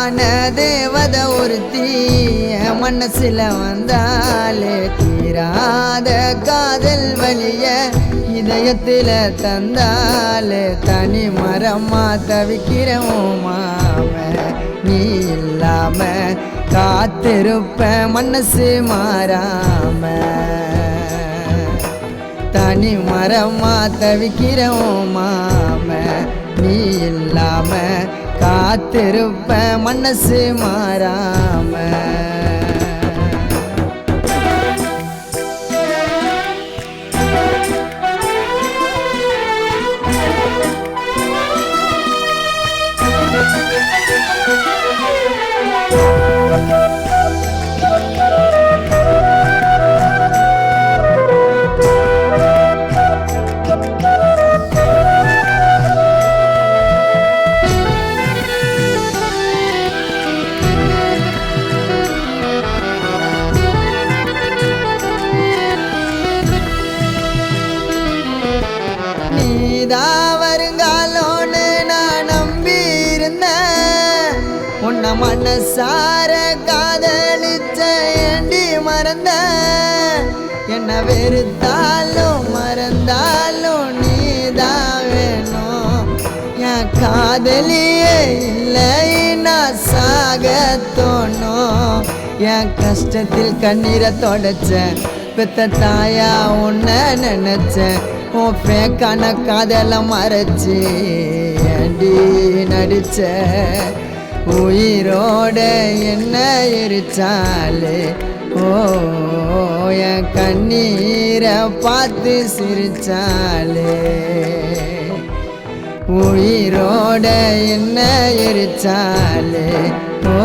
அழகான தேவத ஒருத்தி என் மனசுல வந்தாலே தீராத காதல் வலிய இதயத்தில தந்தாலே தனி மரமா தவிக்கிறோம் மாம நீ இல்லாம காத்திருப்ப மனசு மாறாம தனி மரமா தவிக்கிறோம் மாம நீ இல்லாம காத்திருப்ப மனசு மாறாம வருங்காலோன்னு நான் நம்பி இருந்தேன் உன்னை மனசார காதலிச்ச ஏண்டி மறந்த என்ன வெறுத்தாலும் மறந்தாலும் நீதான் வேணும் என் காதலியே இல்லை நான் சாக தோணும் என் கஷ்டத்தில் கண்ணீரை தொடச்சேன் பெத்த தாயா உன்னை நினைச்சேன் உன் பேக்கான காதெல்லாம் மறைச்சி ஏண்டி நடிச்ச உயிரோட என்ன எரிச்சாலே ஓ என் கண்ணீரை பார்த்து சிரிச்சாலே உயிரோட என்ன எரிச்சாலே ஓ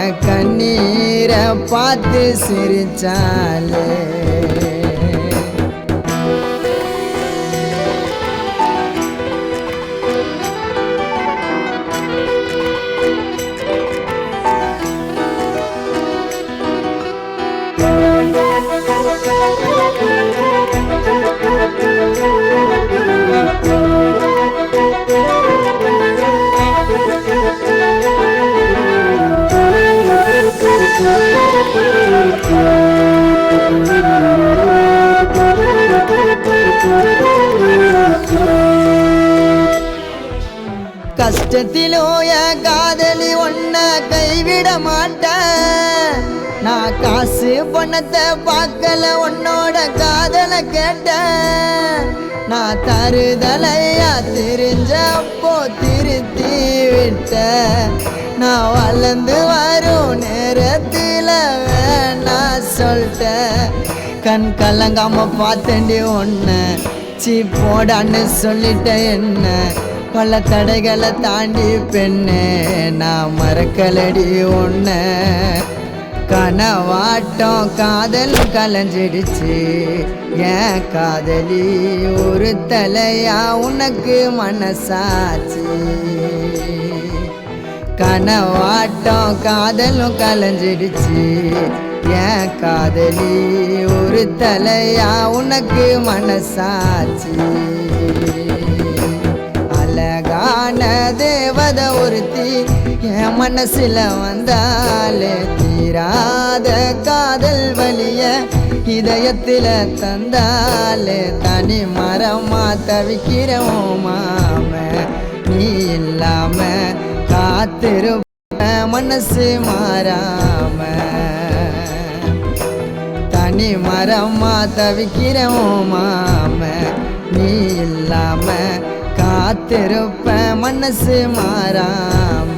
என் கண்ணீரை பார்த்து சிரிச்சாலே கஷ்டத்திலோ என் காதலி ஒன்ன கைவிட மாட்டேன் நான் காசு பணத்தை பார்க்கல உன்னோட காதலை கேட்டேன் நான் தருதலையா தெரிஞ்சப்போ திருத்தி விட்ட நான் வளர்ந்து வரும் நேரத்தில் வேணா சொல்லிட்டேன் கண் கலங்காம பார்த்தேன்டி ஒன்ன சீ போடான்னு சொல்லிட்டேன் என்ன பல தடைகளை தாண்டி பெண்ணே நான் மறக்கலடி ஒன்ன கனவாட்டம் காதல் கலைஞ்சிடுச்சு ஏன் காதலி ஒரு தலையா உனக்கு மனசாச்சு கனவாட்டம் காதலும் கலைஞ்சிடுச்சு ஏன் காதலி ஒரு தலையா உனக்கு மனசாச்சு அழகான தேவத ஒருத்தி என் மனசுல வந்தாலே தீராத காதல் வலிய இதயத்தில தந்தாலே தனி மரமா தவிக்கிறோம் மாம நீ இல்லாம காத்திருப்ப மனசு மாறாம தனி மரமா தவிக்கிறோம் மாம நீ இல்லாம காத்திருப்ப மனசு மாறாம